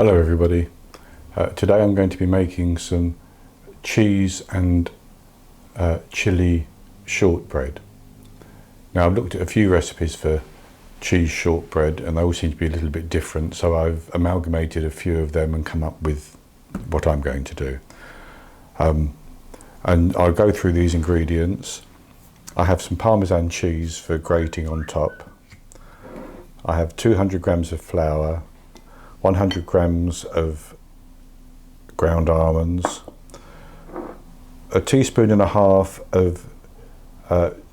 Hello everybody. Today I'm going to be making some cheese and chilli shortbread. Now I've looked at a few recipes for cheese shortbread and they all seem to be a little bit different, so I've amalgamated a few of them and come up with what I'm going to do. And I'll go through these ingredients. I have some Parmesan cheese for grating on top. I have 200 grams of flour, 100 grams of ground almonds, a teaspoon and a half of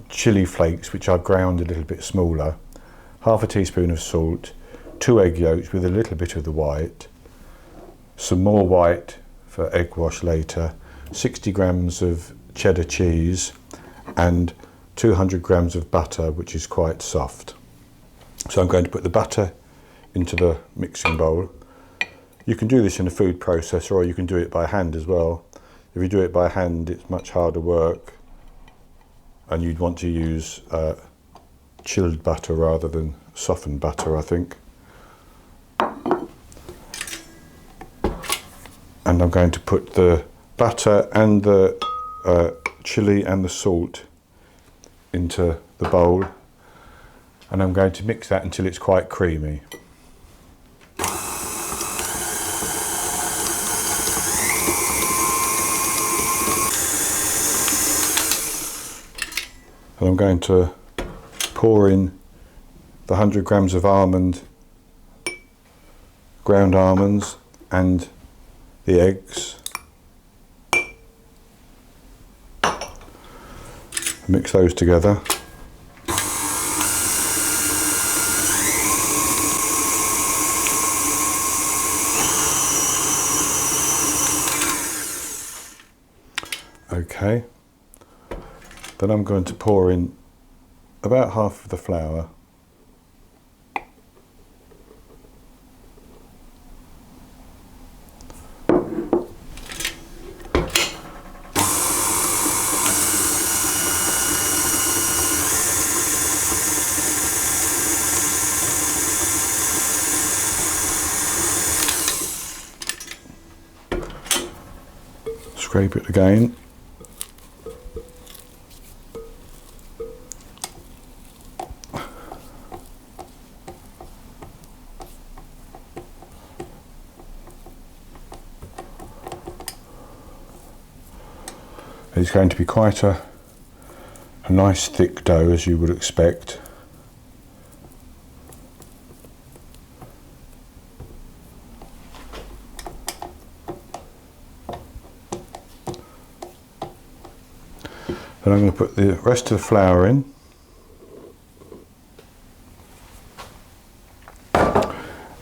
chili flakes, which I've ground a little bit smaller, half a teaspoon of salt, 2 egg yolks with a little bit of the white, some more white for egg wash later, 60 grams of cheddar cheese, and 200 grams of butter, which is quite soft. So I'm going to put the butter into the mixing bowl. You can do this in a food processor or you can do it by hand as well. If you do it by hand, it's much harder work and you'd want to use chilled butter rather than softened butter, I think. And I'm going to put the butter and the chili and the salt into the bowl, and I'm going to mix that until it's quite creamy. And I'm going to pour in the 100 grams of ground almonds and the eggs. Mix those together. Okay. Then I'm going to pour in about half of the flour. Scrape it again. It's going to be quite a nice thick dough, as you would expect. Then I'm going to put the rest of the flour in.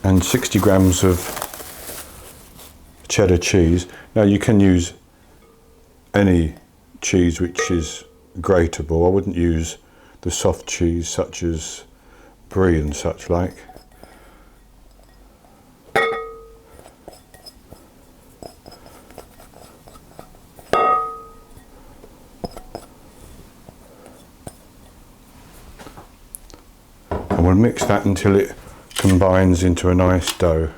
And 60 grams of cheddar cheese. Now you can use any cheese which is grateable. I wouldn't use the soft cheese such as brie and such like. And we'll mix that until it combines into a nice dough.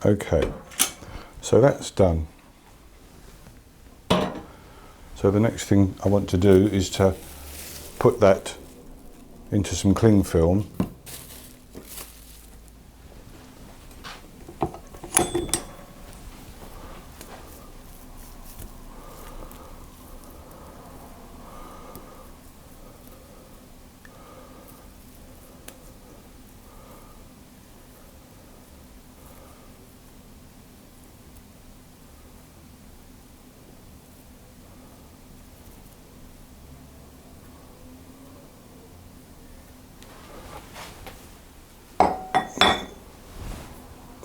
Okay, so that's done. So the next thing I want to do is to put that into some cling film.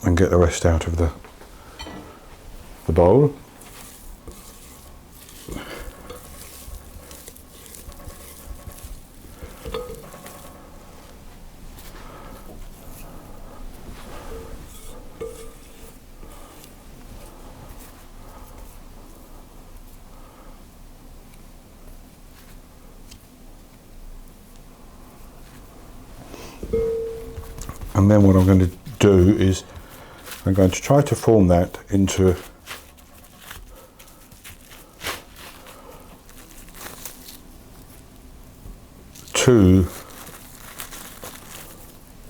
And get the rest out of the bowl. And then what I'm going to do is I'm going to try to form that into two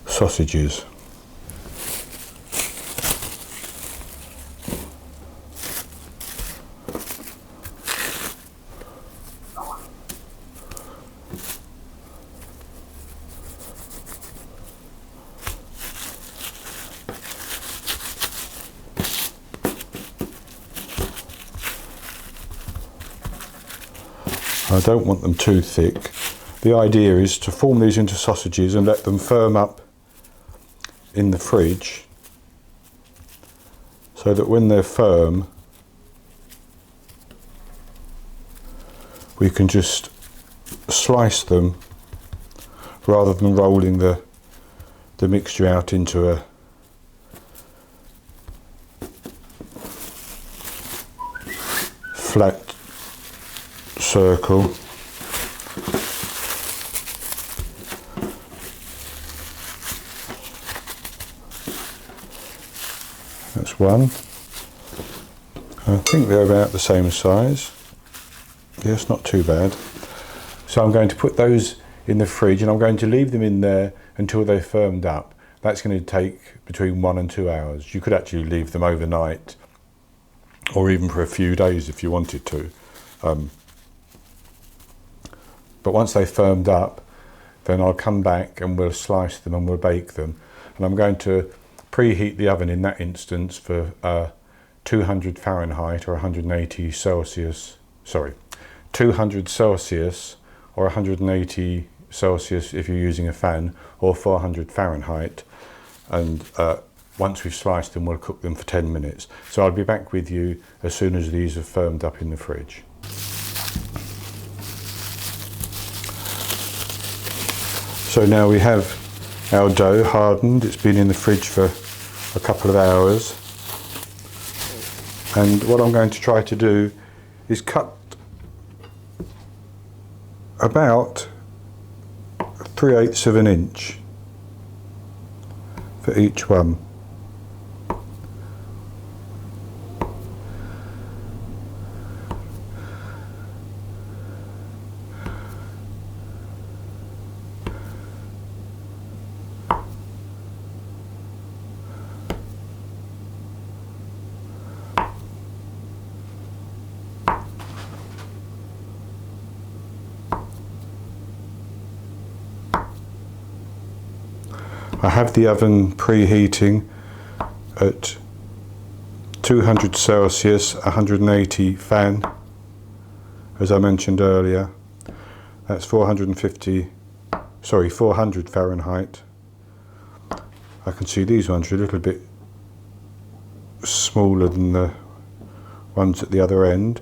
sausages. I don't want them too thick. The idea is to form these into sausages and let them firm up in the fridge so that when they're firm we can just slice them rather than rolling the mixture out into a flat circle. That's one. I think they're about the same size. Yes, not too bad. So I'm going to put those in the fridge and I'm going to leave them in there until they're firmed up. That's going to take between 1 and 2 hours. You could actually leave them overnight or even for a few days if you wanted to. But once they've firmed up, then I'll come back and we'll slice them and we'll bake them. And I'm going to preheat the oven in that instance for 200 Fahrenheit or 180 Celsius, sorry, 200 Celsius or 180 Celsius if you're using a fan, or 400 Fahrenheit. And once we've sliced them, we'll cook them for 10 minutes. So I'll be back with you as soon as these have firmed up in the fridge. So now we have our dough hardened. It's been in the fridge for a couple of hours. And what I'm going to try to do is cut about 3/8 of an inch for each one. I have the oven preheating at 200 Celsius, 180 fan, as I mentioned earlier. That's 400 Fahrenheit. I can see these ones are a little bit smaller than the ones at the other end,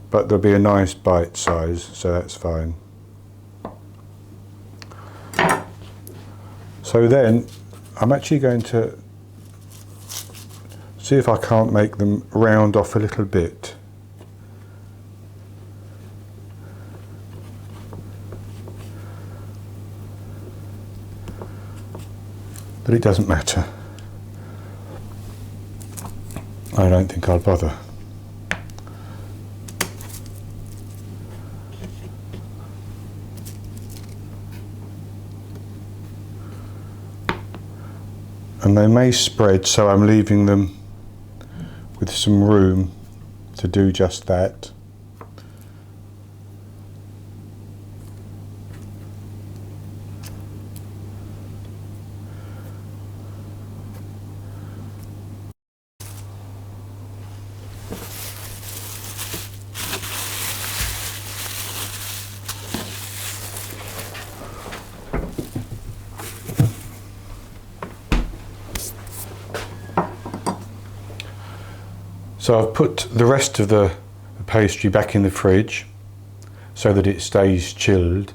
but there'll be a nice bite size, so that's fine. So then I'm actually going to see if I can't make them round off a little bit. But it doesn't matter. I don't think I'll bother. And they may spread, so I'm leaving them with some room to do just that. So I've put the rest of the pastry back in the fridge so that it stays chilled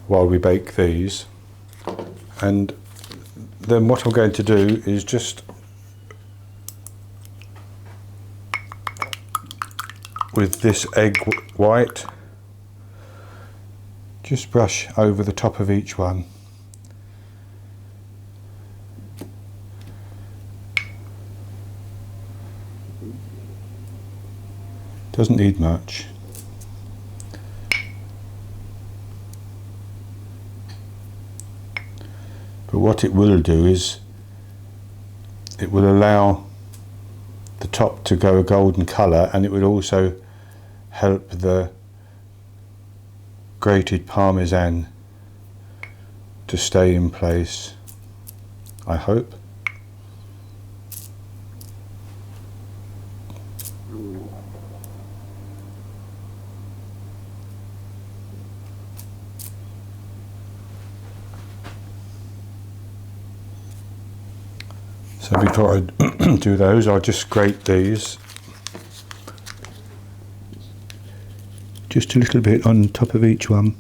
while we bake these. And then what I'm going to do is just, with this egg white, just brush over the top of each one. Doesn't need much. But what it will do is it will allow the top to go a golden colour, and it will also help the grated Parmesan to stay in place, I hope. So before I do those, I'll just grate these just a little bit on top of each one.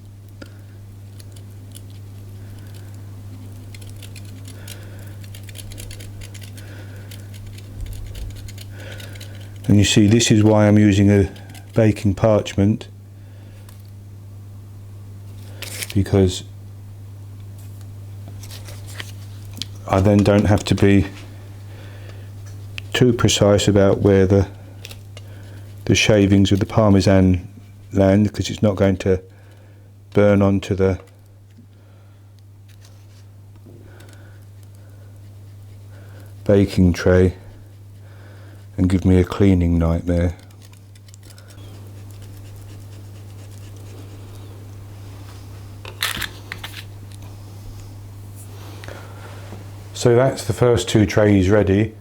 And you see, this is why I'm using a baking parchment, because I then don't have to be too precise about where the shavings of the Parmesan land, because it's not going to burn onto the baking tray and give me a cleaning nightmare. So that's the first two trays ready.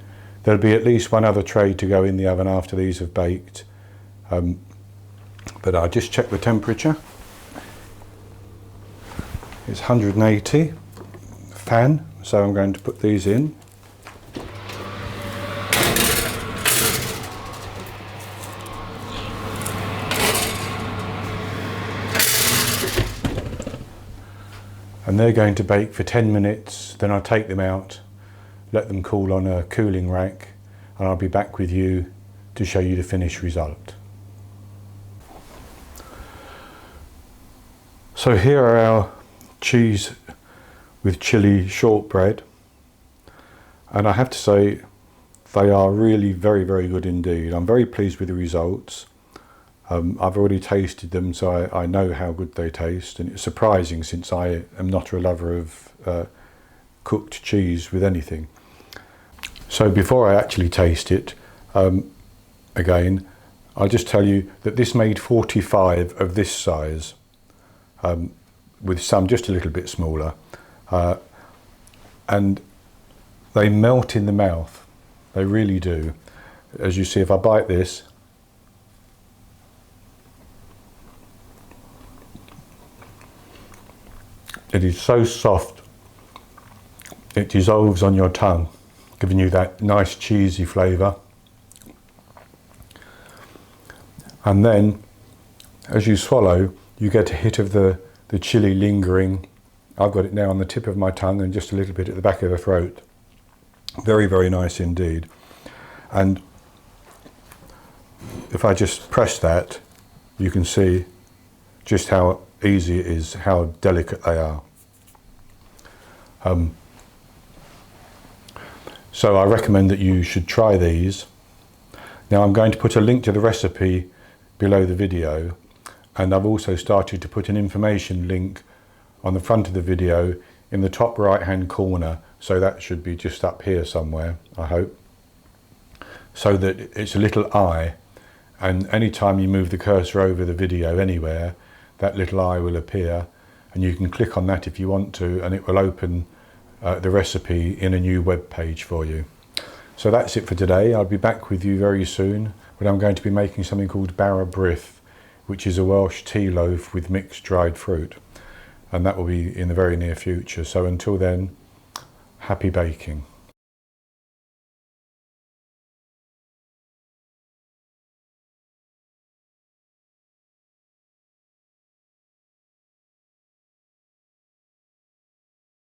There'll be at least one other tray to go in the oven after these have baked. But I'll just check the temperature. It's 180 fan, so I'm going to put these in. And they're going to bake for 10 minutes, then I'll take them out, let them cool on a cooling rack, and I'll be back with you to show you the finished result. So here are our cheese with chili shortbread, and I have to say they are really very, very good indeed. I'm very pleased with the results. I've already tasted them, so I know how good they taste, and it's surprising since I am not a lover of cooked cheese with anything. So before I actually taste it, again, I'll just tell you that this made 45 of this size, with some just a little bit smaller, and they melt in the mouth. They really do. As you see, if I bite this, it is so soft, it dissolves on your tongue, giving you that nice cheesy flavour. And then, as you swallow, you get a hit of the chilli lingering. I've got it now on the tip of my tongue and just a little bit at the back of the throat. Very, very nice indeed. And if I just press that, you can see just how easy it is, how delicate they are. So I recommend that you should try these. Now I'm going to put a link to the recipe below the video, and I've also started to put an information link on the front of the video in the top right hand corner, so that should be just up here somewhere, I hope, so that it's a little eye, and anytime you move the cursor over the video anywhere, that little eye will appear, and you can click on that if you want to, and it will open the recipe in a new web page for you. So that's it for today. I'll be back with you very soon, when I'm going to be making something called Bara Brith, which is a Welsh tea loaf with mixed dried fruit, and that will be in the very near future. So until then, happy baking.